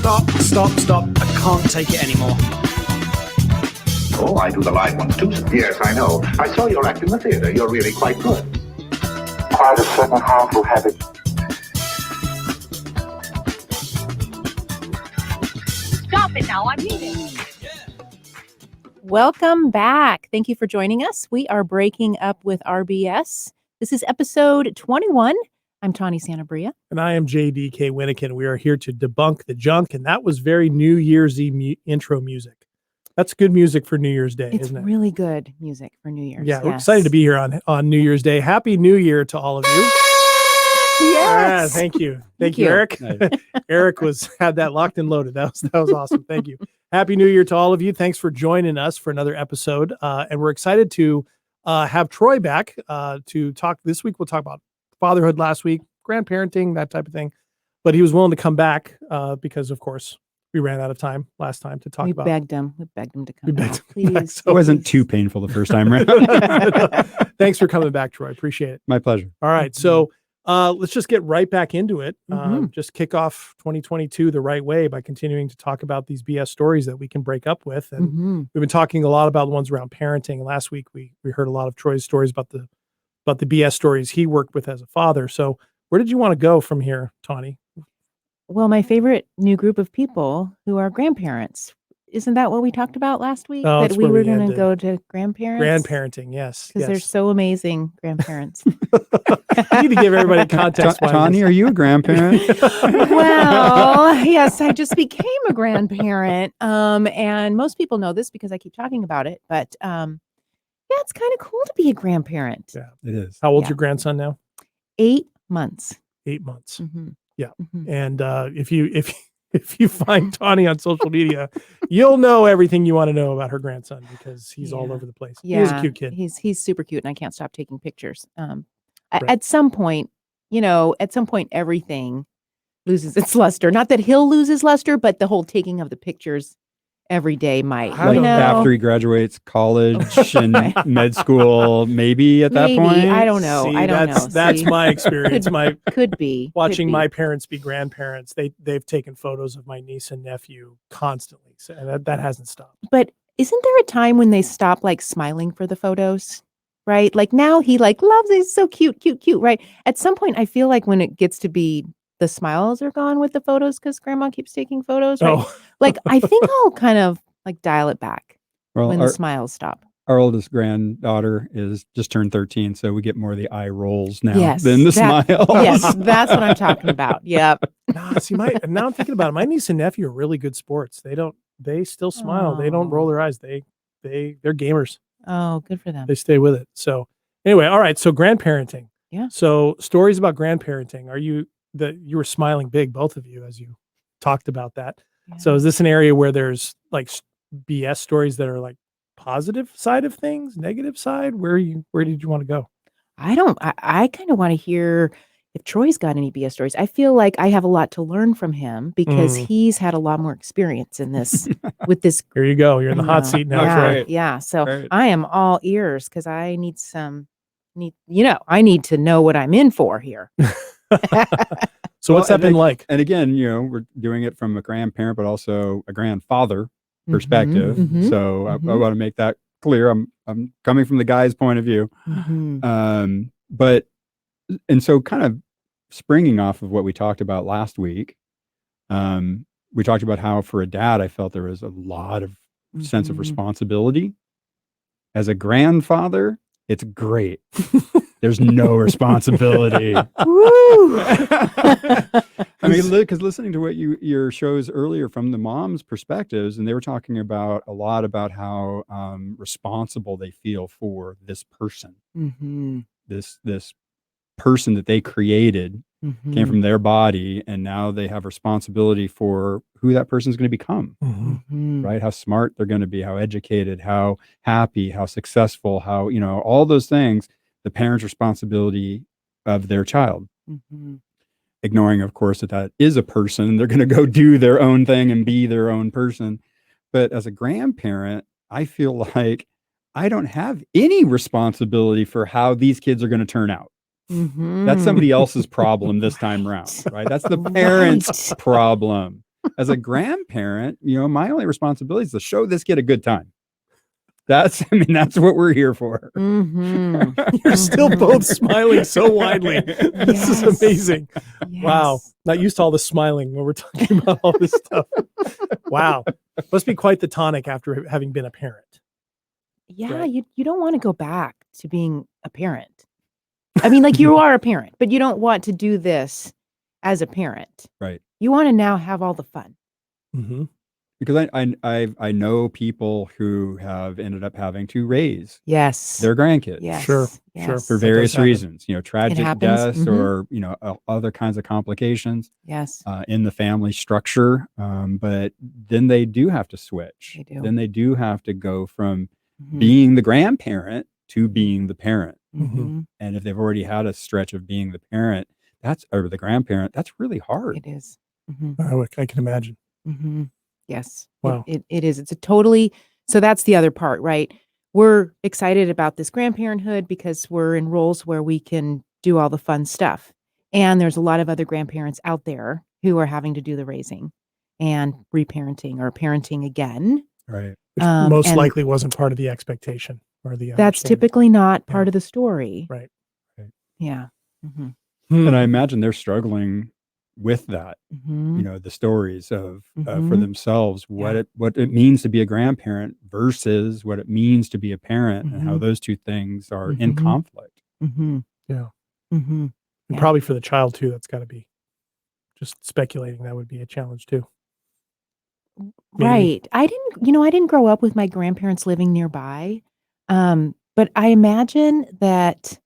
Stop. I can't take it anymore. Oh, I do the live ones too. Yes, I know. I saw your act in the theater. You're really quite good. Quite a certain harmful habit. Stop it now, I'm leaving. Welcome back. Thank you for joining us. We are breaking up with RBS. This is episode 21. I'm Tawny Santabria. And I am JDK Winnikin. We are here to debunk the junk. And that was very New Year's Eve intro music. That's good music for New Year's Day, isn't it? It's really good music for New Year's. Yeah, we're excited to be here on New Year's Day. Happy New Year to all of you. Yes. Thank you. Thank you, Eric. Eric had that locked and loaded. That was awesome. Thank you. Happy New Year to all of you. Thanks for joining us for another episode. And we're excited to have Troy back to talk. This week we'll talk about fatherhood, last week, grandparenting, that type of thing. But he was willing to come back because, of course, we ran out of time last time to talk about. We begged him to come back. Please. So it wasn't too painful the first time around. Thanks for coming back, Troy. Appreciate it. My pleasure. All right. So let's just get right back into it. Just kick off 2022 the right way by continuing to talk about these BS stories that we can break up with. And we've been talking a lot about the ones around parenting. And last week we heard a lot of Troy's stories about the BS stories he worked with as a father. So where did you want to go from here, Tawny? Well, my favorite new group of people who are grandparents. Isn't that what we talked about last week? Oh, that we were going to go to grandparents? Grandparenting, yes. Because they're so amazing, grandparents. You need to give everybody context. Tawny, are you a grandparent? Well, yes, I just became a grandparent. And most people know this because I keep talking about it. But yeah, it's kind of cool to be a grandparent. Yeah, it is. How old's your grandson now? 8 months. 8 months. Mm-hmm. Yeah. And if you find Tawny on social media, you'll know everything you want to know about her grandson because he's all over the place. Yeah. He's a cute kid. He's super cute and I can't stop taking pictures. Right. At some point, everything loses its luster. Not that he'll lose his luster, but the whole taking of the pictures every day might. After he graduates college and med school, maybe at that point. I don't know. See, I don't know. That's my experience. Could be watching my parents be grandparents. They've taken photos of my niece and nephew constantly, so that hasn't stopped. But isn't there a time when they stop smiling for the photos? Right? Like now he loves it. He's so cute, right? At some point, I feel like when it gets to be the smiles are gone with the photos because grandma keeps taking photos. Right? Oh. I think I'll kind of dial it back when the smiles stop. Our oldest granddaughter is just turned 13, so we get more of the eye rolls now than the smiles. Yes, that's what I'm talking about. Yep. See, now I'm thinking about it. My niece and nephew are really good sports. They still smile. They don't roll their eyes. They're gamers. Oh, good for them. They stay with it. So anyway, all right. So grandparenting. Yeah. So stories about grandparenting. You were smiling big, both of you, as you talked about that. Yeah. So is this an area where there's BS stories that are positive side of things, negative side? Where did you want to go? I kind of want to hear if Troy's got any BS stories. I feel like I have a lot to learn from him because he's had a lot more experience in this with this. Here you go. You're in the hot seat now. Yeah, Troy. Yeah. So I am all ears because I need I need to know what I'm in for here. So what's that been like? And again, we're doing it from a grandparent, but also a grandfather perspective. So I want to make that clear. I'm coming from the guy's point of view. And so kind of springing off of what we talked about last week, we talked about how for a dad, I felt there was a lot of sense of responsibility. As a grandfather, it's great. There's no responsibility. Woo! I mean, because listening to what your shows earlier from the mom's perspectives, and they were talking a lot about how responsible they feel for this person, this person that they created came from their body, and now they have responsibility for who that person's going to become, right? How smart they're going to be, how educated, how happy, how successful, how all those things. The parent's responsibility of their child. Ignoring, of course, that is a person. They're going to go do their own thing and be their own person. But as a grandparent, I feel like I don't have any responsibility for how these kids are going to turn out. That's somebody else's problem this time around, right? That's the parent's problem. as a grandparent, my only responsibility is to show this kid a good time. That's what we're here for. Mm-hmm. You're still both smiling so widely. This is Yes. amazing. Wow. Yes. Not used to all the smiling when we're talking about all this stuff. Wow. Must be quite the tonic after having been a parent. Yeah, Right. you don't want to go back to being a parent. I mean, like you are a parent, but you don't want to do this as a parent. Right. You want to now have all the fun. Mm-hmm. Because I know people who have ended up having to raise Yes. their grandkids. Yes. Sure, Yes. sure. For That does various happen. reasons, tragic happens. deaths Mhm. or, other kinds of complications Yes. in the family structure. But then they do have to switch. They do. Then they do have to go from Mhm. being the grandparent to being the parent. Mhm. And if they've already had a stretch of being the parent, or the grandparent, that's really hard. It is. Mhm. I can imagine. Mhm. Yes. Wow. It is. It's a totally, so that's the other part, right? We're excited about this grandparenthood because we're in roles where we can do all the fun stuff. And there's a lot of other grandparents out there who are having to do the raising and reparenting or parenting again. Right. Which most and likely wasn't part of the expectation or the That's understanding. typically not part Yeah. of the story. Right. Yeah. Mm-hmm. And I imagine they're struggling with that. Mm-hmm. The stories of for Mhm. themselves, what Yeah. it means to be a grandparent versus what it means to be a parent, and how Mhm. those two things are in Mhm. conflict. Mm-hmm. Yeah. Mm-hmm. And Yeah. probably for the child too, that's got to be just speculating. That would be a challenge too. Maybe. Right. I didn't grow up with my grandparents living nearby. But I imagine that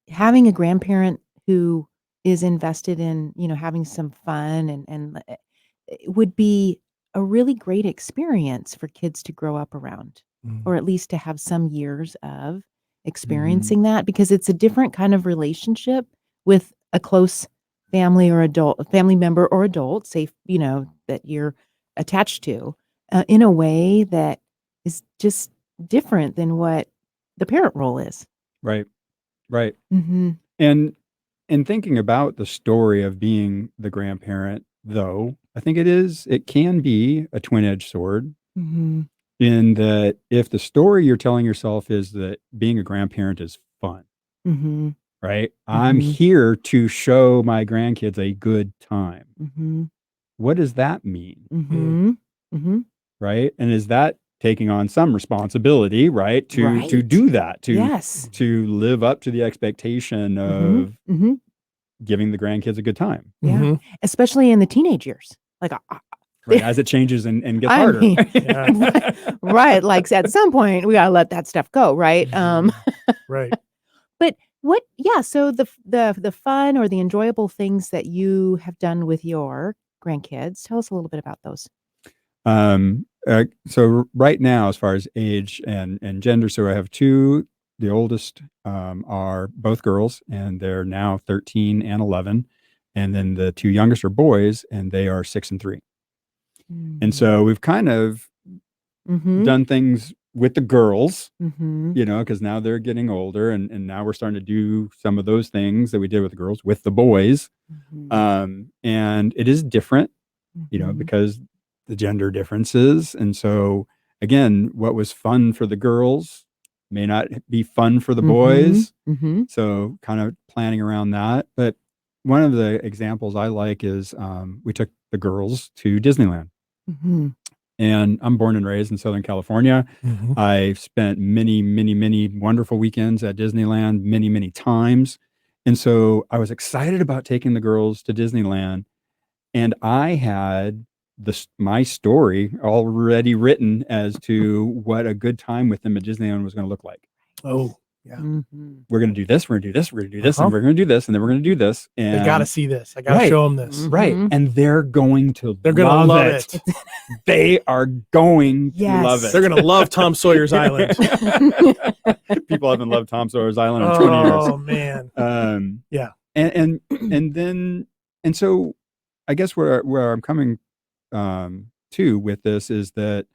having a grandparent who is invested in, having some fun and it would be a really great experience for kids to grow up around, or at least to have some years of experiencing that, because it's a different kind of relationship with a close family or family member or adult, say, that you're attached to, in a way that is just different than what the parent role is. Right. Right. Mm-hmm. And thinking about the story of being the grandparent, though, I think it can be a twin-edged sword, Mm-hmm. in that if the story you're telling yourself is that being a grandparent is fun, Mm-hmm. right? I'm Mhm. here to show my grandkids a good time. Mm-hmm. What does that mean? Mm-hmm. Mm-hmm. Right? And is that taking on some responsibility, right? To Right. do that, Yes. to live up to the expectation of Mm-hmm. giving the grandkids a good time, Yeah. Mhm. Especially in the teenage years. Like, right? As it changes and gets I harder. mean, Yeah. right. Like at some point we gotta let that stuff go, right? Right. But so the fun or the enjoyable things that you have done with your grandkids, tell us a little bit about those. So right now, as far as age and gender, so I have two. The oldest are both girls, and they're now 13 and 11. And then the two youngest are boys, and they are 6 and 3. And so we've kind of Mm-hmm. done things with the girls, Mm-hmm. because now they're getting older, and now we're starting to do some of those things that we did with the girls with the boys. Mm-hmm. And it is different, Mhm. because the gender differences. And so again, what was fun for the girls may not be fun for the boys. Mhm. So kind of planning around that. But one of the examples I like is we took the girls to Disneyland. Mhm. And I'm born and raised in Southern California. Mhm. I spent many, many, many wonderful weekends at Disneyland, many, many times. And so I was excited about taking the girls to Disneyland. And I had my story already written as to what a good time with them at Disneyland was going to look like. Oh, yeah. Mhm. We're going to do this. We're going to do this. We're going to do this. Uh-huh. And we're going to do this. And then we're going to do this. And They got to see this. I got to Right. show them this. right. Mhm. And they're going to They're going to love it. They are going to love it. They're going to love Tom Sawyer's Island. People haven't loved Tom Sawyer's Island in 20 years. Oh, man. Yeah. And then so I guess where I'm coming to with this is that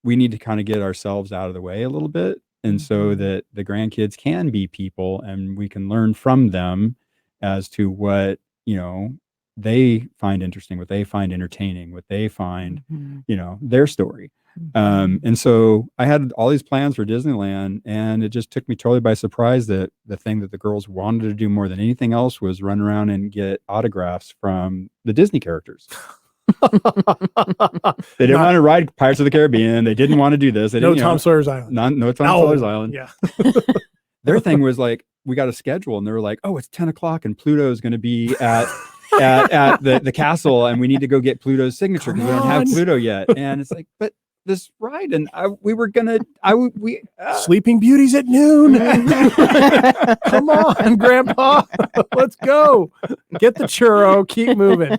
we need to kind of get ourselves out of the way a little bit, and so that the grandkids can be people and we can learn from them as to what they find interesting, what they find entertaining, what they find, Mhm. their story. Mhm. And so I had all these plans for Disneyland, and it just took me totally by surprise that the thing that the girls wanted to do more than anything else was run around and get autographs from the Disney characters. They didn't want to ride Pirates of the Caribbean. They didn't want to do this. They No didn't, Tom Sawyer's Island. no Tom Sawyer's Island. Yeah. Their thing was like, we got a schedule, and they were like, oh, it's 10 o'clock and Pluto's going to be at the castle, and we need to go get Pluto's signature because we don't have Pluto yet. And it's like, but this ride, and Sleeping Beauty's at noon. Come on, Grandpa. Let's go. Get the churro. Keep moving.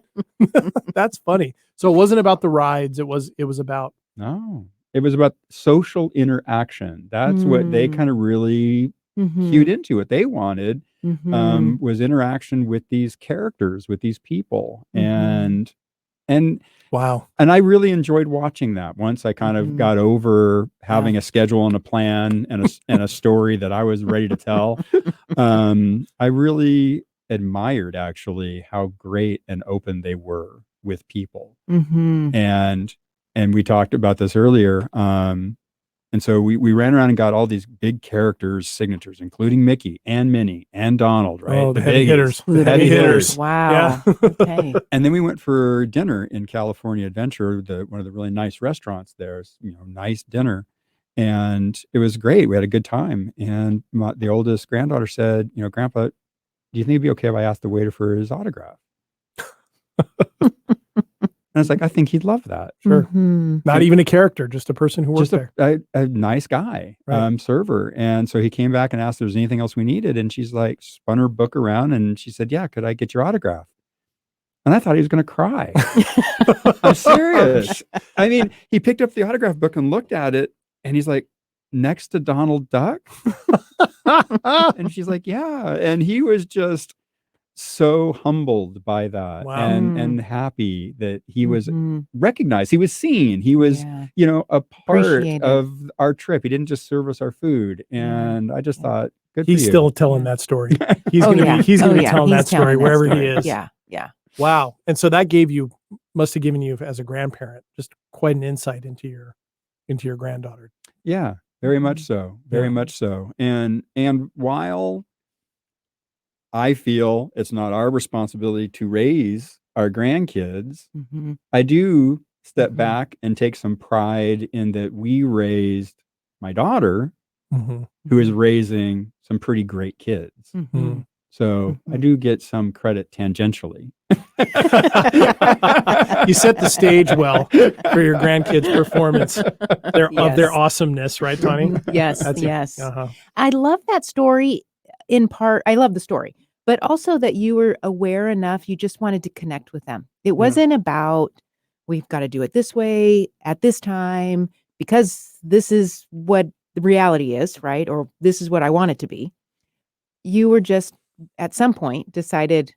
That's funny. So it wasn't about the rides. It was about no. It was about social interaction. That's what they kind of really cued into. What they wanted was interaction with these characters, with these people, and wow. And I really enjoyed watching that. Once I kind of got over having a schedule and a plan and a story that I was ready to tell. I really admired actually how great and open they were with people. And we talked about this earlier. And so we ran around and got all these big characters' signatures, including Mickey and Minnie and Donald, right? Oh, the heavy hitters. The heavy hitters. Wow. Yeah. Okay. And then we went for dinner in California Adventure, one of the really nice restaurants there, nice dinner. And it was great. We had a good time. And the oldest granddaughter said, Grandpa, do you think it'd be okay if I asked the waiter for his autograph? And I was like, I think he'd love that. Sure. Not even a character, just a person who works there. A nice guy, Right. server. And so he came back and asked if there was anything else we needed. And she's like, spun her book around and she said, yeah, could I get your autograph? And I thought he was going to cry. I'm serious. I mean, he picked up the autograph book and looked at it and he's like, next to Donald Duck? And she's like, yeah. And he was just so humbled by that. Wow. and happy that he was recognized. He was seen. He was, a part Appreciated. of our trip. He didn't just serve us our food. And I just thought, good for He's you. still telling that story. He's going to be telling that story wherever he is. Yeah. Yeah. Wow. And so that must have given you as a grandparent just quite an insight into your granddaughter. Yeah, very much so. Very much so. And while I feel it's not our responsibility to raise our grandkids, I do step back and take some pride in that we raised my daughter, who is raising some pretty great kids. So I do get some credit tangentially. You set the stage well for your grandkids' performance of their awesomeness, right, Tawny? Yes. That's Yes. Uh-huh. I love that story in part. I love the story, but also that you were aware enough. You just wanted to connect with them. It wasn't about, we've got to do it this way at this time because this is what the reality is, right? Or this is what I want it to be. You were just at some point decided,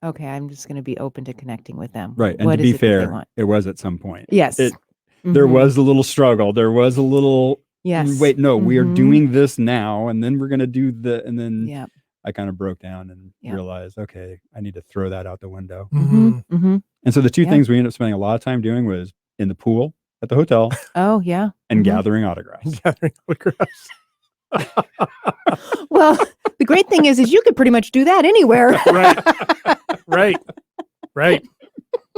okay, I'm just going to be open to connecting with them. Right. And What to is be it that they fair, want? it was at some point. Yes. There was a little struggle. There was a little, Yes. wait, no, we are doing this now. And then we're going to do and then Yeah. I kind of broke down and realized, okay, I need to throw that out the window. Mm-hmm. And so the two things we ended up spending a lot of time doing was in the pool at the hotel Oh, yeah. and gathering autographs. Gathering autographs. Well, the great thing is you could pretty much do that anywhere. Right.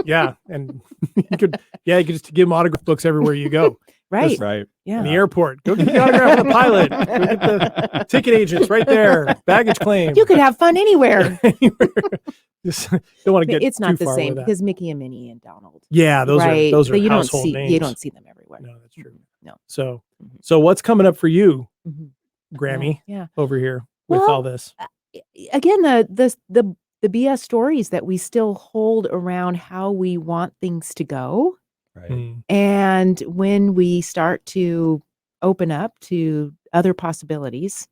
Yeah. And you could just give them autograph books everywhere you go. Right. Right. Yeah. In the airport. Go get the autograph of the pilot. Go get the ticket agents right there. Baggage claim. You could have fun anywhere. Just don't want to get It's too not the far same with that. because Mickey and Minnie and Donald. Yeah, those right. are But household names. You don't see them everywhere. No, that's true. No. So what's coming up for you, Mhm. Grammy, Yeah. over here with Well, all this? Again, the BS stories that we still hold around how we want things to go. Right. Mm. And when we start to open up to other possibilities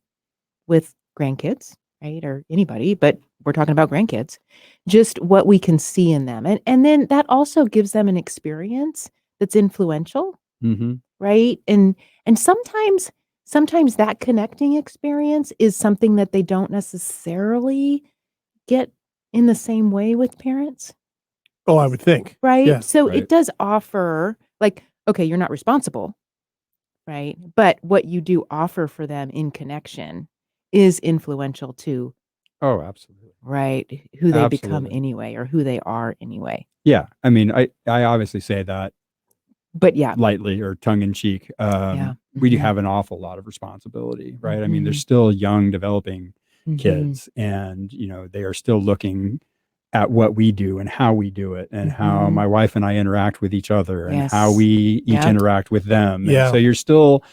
with grandkids, right? Or anybody, but we're talking about grandkids, just what we can see in them. And then that also gives them an experience that's influential, right? And sometimes that connecting experience is something that they don't necessarily get in the same way with parents. Oh, I would think. right? Yeah. So Right. it does offer, like, okay, you're not responsible, right? But what you do offer for them in connection is influential to, Oh, absolutely. right, who they become Absolutely. anyway, or who they are anyway. Yeah. I mean, I obviously say that But yeah, lightly or tongue in cheek. yeah. We do Mhm. have an awful lot of responsibility, right? I mean, they're Mhm. still young, developing Mhm. kids, and they are still looking at what we do and how we do it, and how Mhm. my wife and I interact with each other, and how Yes. we each Yep. interact with them. Yeah. And so you're still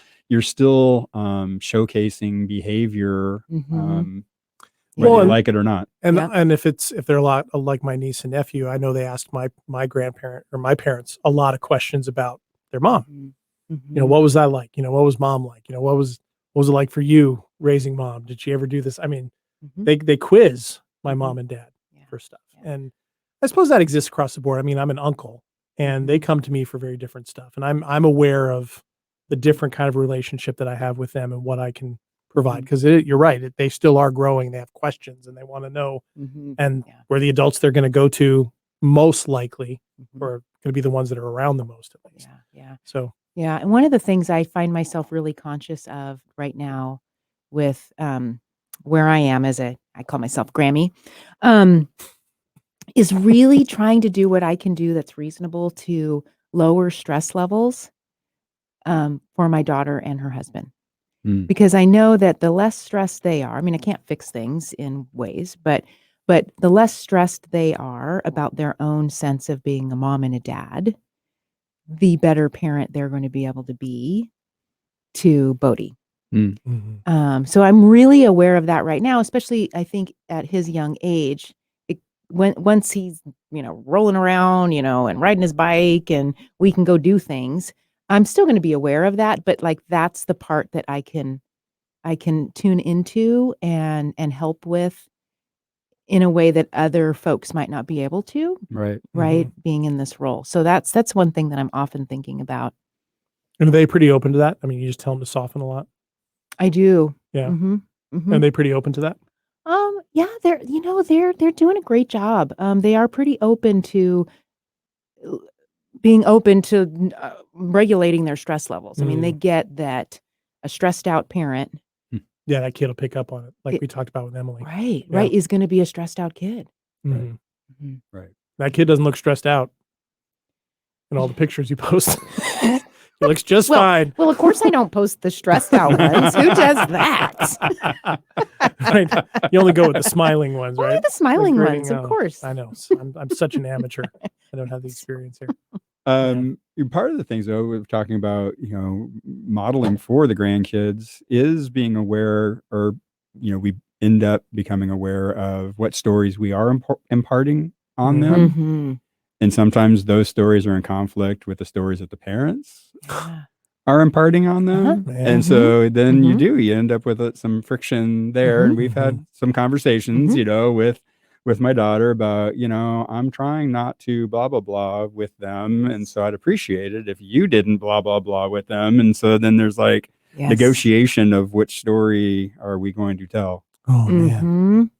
showcasing behavior, Mhm. whether Well, you and- like it or not. And Yep. and if they're a lot like my niece and nephew, I know they asked my grandparent or my parents a lot of questions about their mom. Mhm. What was that like? What was mom like? What was it like for you raising mom? Did she ever do this? I mean, Mhm. they quiz my Mhm. mom and dad Yeah. for stuff. Yeah. And I suppose that exists across the board. I mean, I'm an uncle and they Mhm. come to me for very different stuff. And I'm aware of the different kind of relationship that I have with them and what I can provide. Mhm. Because you're right, they still are growing. They have questions and they want to know. Mhm. And Yeah. where the adults they're going to go to most likely Mhm. are going to be the ones that are around the most, at least. Yeah. Yeah. So, Yeah, and one of the things I find myself really conscious of right now with, where I am as I call myself Grammy, um, is really trying to do what I can do that's reasonable to lower stress levels, for my daughter and her husband. Mm. Because I know that the less stressed they are, I mean, I can't fix things in ways, but the less stressed they are about their own sense of being a mom and a dad, the better parent they're going to be able to be to Bodhi. Mm. So I'm really aware of that right now, especially I think at his young age. Once he's rolling around, and riding his bike, and we can go do things, I'm still going to be aware of that. But like that's the part that I can tune into and help with in a way that other folks might not be able to. Right. Right, being in this role. So that's one thing that I'm often thinking about. and are they pretty open to that? I mean, you just tell them to soften a lot. I do. Yeah. Mhm. Mhm. And they pretty open to that? Yeah, they're doing a great job. They are pretty open to uh, being open to regulating their stress levels. I mean, they get that a stressed out parent, Yeah, that kid will pick up on it, like It- we talked about with Emily. right, Yeah. right, is going to be a stressed out kid. Mhm. Mhm. Right. That kid doesn't look stressed out in all the pictures you post. He looks just fine. Well, of course, I don't post the stressed out ones. Who does that? Right. You only go with the smiling ones, Only right? the smiling grinning, ones, of oh, course. I know. I'm such an amateur. I don't have the experience here. Part of the things though, we're talking about, modeling for the grandkids is being aware, or, we end up becoming aware of what stories we are imparting on them. Mhm. And sometimes those stories are in conflict with the stories that the parents Yeah. are imparting on them. Yeah. And so then Mhm. you end up with some friction there. And we've had some conversations, with my daughter about, I'm trying not to blah, blah, blah with them. And so I'd appreciate it if you didn't blah, blah, blah with them. And so then there's like Yes. negotiation of which story are we going to tell? Oh man.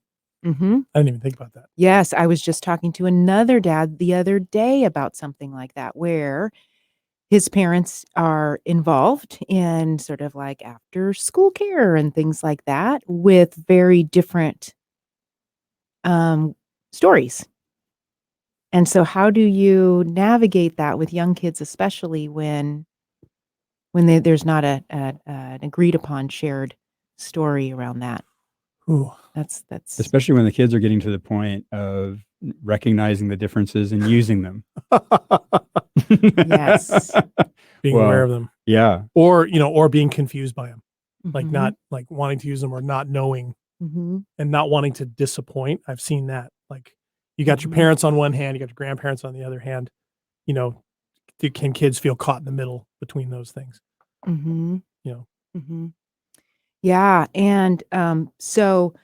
Mhm. Mhm. I didn't even think about that. Yes, I was just talking to another dad the other day about something like that, where his parents are involved in sort of like after school care and things like that with very different stories. And so how do you navigate that with young kids, especially when there's not an agreed upon shared story around that? Ooh. That's Especially when the kids are getting to the point of recognizing the differences and using them. Yes. Being aware of them. Yeah. Or being confused by them. Like Mhm. not like wanting to use them or not knowing Mhm. and not wanting to disappoint. I've seen that. Like you got your Mhm. parents on one hand, you got your grandparents on the other hand. Can kids feel caught in the middle between those things? Mhm. You know. Mhm. Yeah, and so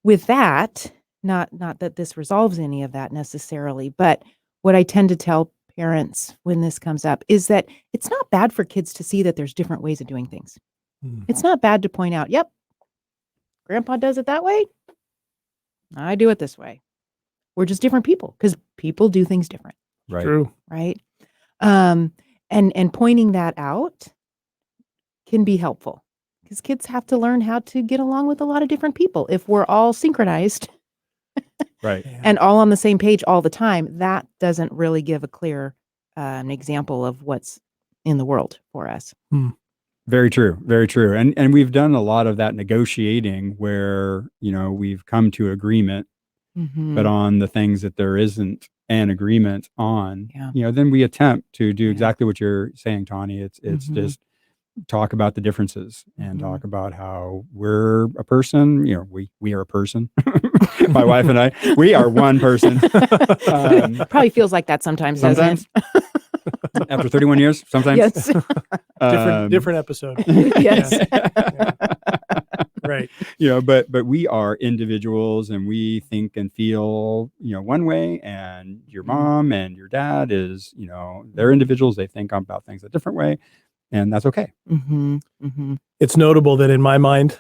with that, not that this resolves any of that necessarily, but what I tend to tell parents when this comes up is that it's not bad for kids to see that there's different ways of doing things. Mm. It's not bad to point out, "Yep, grandpa does it that way. I do it this way. We're just different people because people do things different." Right. True. right? And pointing that out can be helpful because kids have to learn how to get along with a lot of different people. If we're all synchronized Right. and all on the same page all the time, that doesn't really give a clear example of what's in the world for us. Very true. Very true. And we've done a lot of that negotiating where, we've come to agreement, but on the things that there isn't an agreement on, Yeah. then we attempt to do Yeah. exactly what you're saying, Tawny. It's just talk about the differences and Mhm. talk about how we're a person. We are a person. My wife and I, we are one person. Probably feels like that sometimes, doesn't it? After 31 years, sometimes. Yes. Different episode. Yes. Right. But we are individuals and we think and feel, one way, and your mom and your dad is, they're individuals. They think about things a different way, and that's okay. Mm-hmm. Mm-hmm. It's notable that in my mind,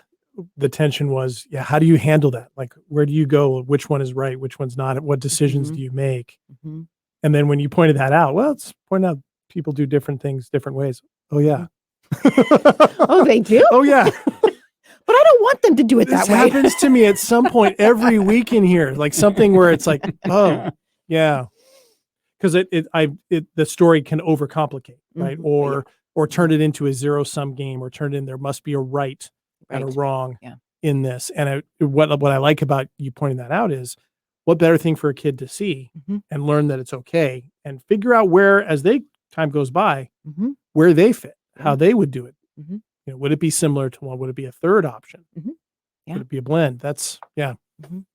the tension was, how do you handle that? Like, where do you go? Which one is right? Which one's not? What decisions do you make? Mm-hmm. And then when you pointed that out, it's pointing out people do different things different ways. Oh, yeah. Oh, they do? Oh, yeah. But I don't want them to do it This that way. happens to me at some point every week in here, like something where it's like, oh, yeah. Because the story can overcomplicate, right? Mhm. Or turn it into a zero-sum game, or turn it in there must be a right and a Right. wrong Yeah. in this. And what I like about you pointing that out is, what better thing for a kid to see Mhm. and learn that it's okay and figure out where, as time goes by, Mhm. where they fit, how Yeah. they would do it. Mhm. Would it be similar to one? Would it be a third option? Mhm. Yeah. Would it be a blend? That's, yeah. Mhm.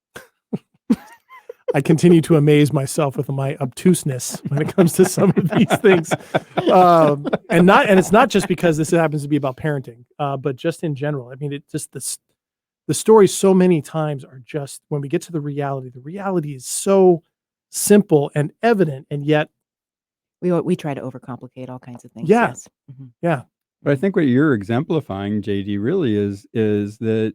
I continue to amaze myself with my obtuseness when it comes to some of these things. And it's not just because this happens to be about parenting, but just in general. I mean, it just, the stories so many times are just, when we get to the reality is so simple and evident, and yet, We try to overcomplicate all kinds of things. Yeah. Yes. Mhm. yeah, But I think what you're exemplifying, JD, really is that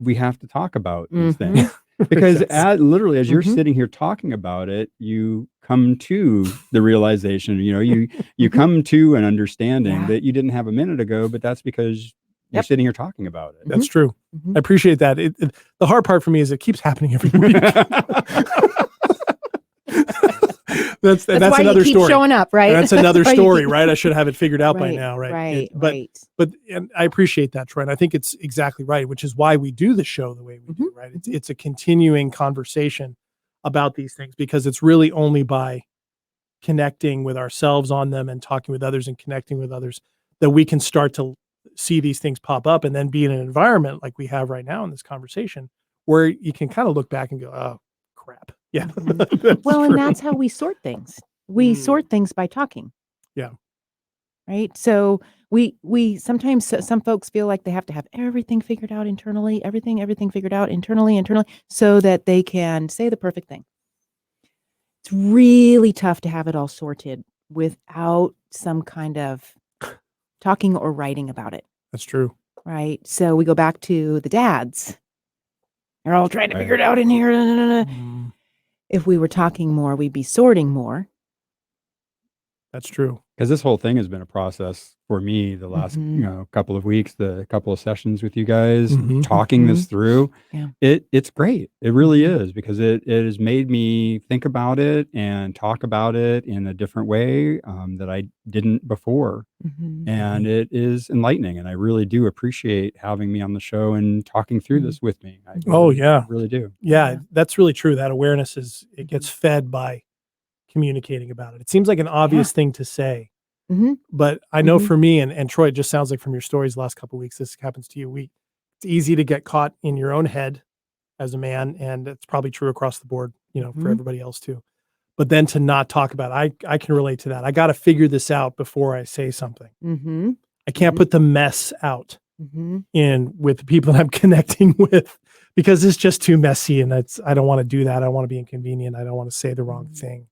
we have to talk about these Mhm. things. Because Yes. literally, as you're Mhm. sitting here talking about it, you come to the realization, you come to an understanding Yeah. that you didn't have a minute ago, but that's because you're Yep. sitting here talking about it. That's true. Mhm. I appreciate that. The hard part for me is it keeps happening every week. That's why another you keep story. showing up, right? That's another why you story, keep- right? I should have it figured out by Right, now, right? right, But right. and I appreciate that, Troy. And I think it's exactly right, which is why we do the show the way we do, right? It's a continuing conversation about these things, because it's really only by connecting with ourselves on them and talking with others and connecting with others that we can start to see these things pop up, and then be in an environment like we have right now in this conversation, where you can kind of look back and go, oh, crap. Yeah. That's Well, true. and that's how we sort things. We sort things by talking. Yeah. Right. So we sometimes, some folks feel like they have to have everything figured out internally, everything figured out internally, so that they can say the perfect thing. It's really tough to have it all sorted without some kind of talking or writing about it. That's true. Right. So we go back to the dads. They're all trying to Right. figure it out in here. Mm, If we were talking more, we'd be sorting more. that's true. Because this whole thing has been a process for me the last couple of weeks, the couple of sessions with you guys, Mhm. talking this through. Yeah. It's great. It really is, because it has made me think about it and talk about it in a different way that I didn't before. And it is enlightening. And I really do appreciate having me on the show and talking through this with me. I Oh, really, yeah. really do. Yeah, that's really true. That awareness it gets fed by communicating about it. It seems like an obvious thing to say, but I know for me, and Troy, it just sounds like from your stories the last couple of weeks, this happens to you. It's easy to get caught in your own head as a man, and it's probably true across the board, for everybody else too. But then to not talk about it, I can relate to that. I got to figure this out before I say something. I can't put the mess out in with the people that I'm connecting with, because it's just too messy, and I don't want to do that. I want to be inconvenient. I don't want to say the wrong thing.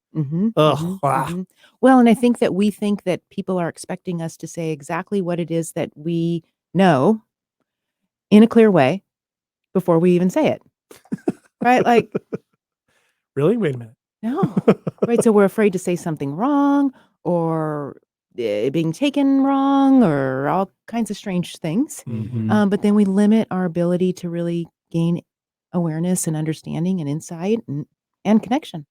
Well, and I think that we think that people are expecting us to say exactly what it is that we know in a clear way before we even say it. Right? Like, Really? Wait a minute. No. Right. So we're afraid to say something wrong or being taken wrong or all kinds of strange things. Mhm. But then we limit our ability to really gain awareness and understanding and insight and connection.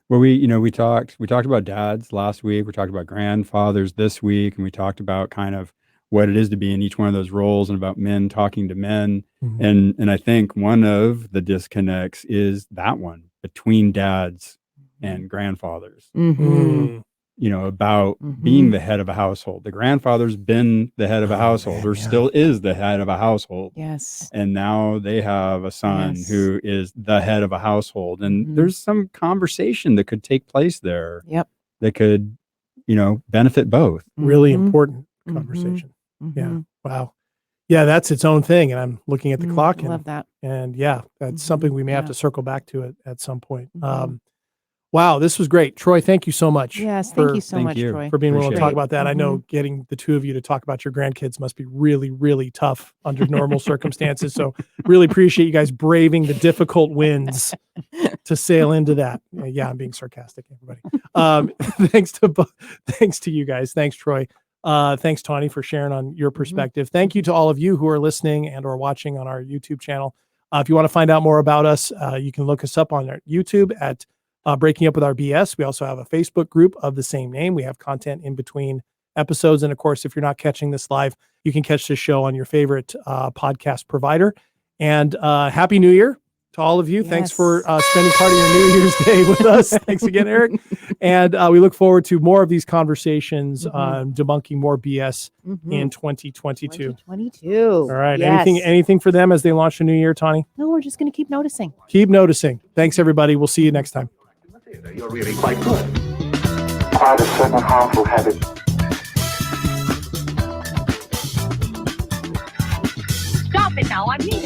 Well, we talked about dads last week. We talked about grandfathers this week, and we talked about kind of what it is to be in each one of those roles and about men talking to men. Mhm. And I think one of the disconnects is that one between dads and grandfathers, Mm-hmm. Mm. about being the head of a household. The grandfather's been the head of a Oh, household man, or yeah. still is the head of a household. Yes. And now they have a son Yes. who is the head of a household. And Mhm. there's some conversation that could take place there Yep. that could, benefit both. Really Mhm. important Mhm. conversation. Yeah. Mhm. Wow. Yeah, that's its own thing. And I'm looking at the clock I love that. and yeah, that's Mhm. something we may have Yeah. to circle back to at some point. Mhm. Wow, this was great. Troy, thank you so much Yes. Thank for you so Thank much, you. Troy. for being willing to Appreciate talk it. about that. I know getting the two of you to talk about your grandkids must be really, really tough under normal circumstances. So really appreciate you guys braving the difficult winds to sail into that. Yeah, I'm being sarcastic, everybody. Thanks to you guys. Thanks, Troy. Thanks, Tawny, for sharing on your perspective. Thank you to all of you who are listening and or watching on our YouTube channel. If you want to find out more about us, you can look us up on our YouTube at Breaking Up with Our BS. We also have a Facebook group of the same name. We have content in between episodes. And of course, if you're not catching this live, you can catch this show on your favorite podcast provider. And Happy New Year to all of you. Thanks for spending part of your New Year's Day with us. Thanks again, Eric. And we look forward to more of these conversations on debunking more BS in 2022. 2022. All right. Yes. Anything for them as they launch a new year, Tawny? No, we're just going to keep noticing. Keep noticing. Thanks, everybody. We'll see you next time. You're really quite good. Quite a certain harmful habit. Stop it now. I mean it.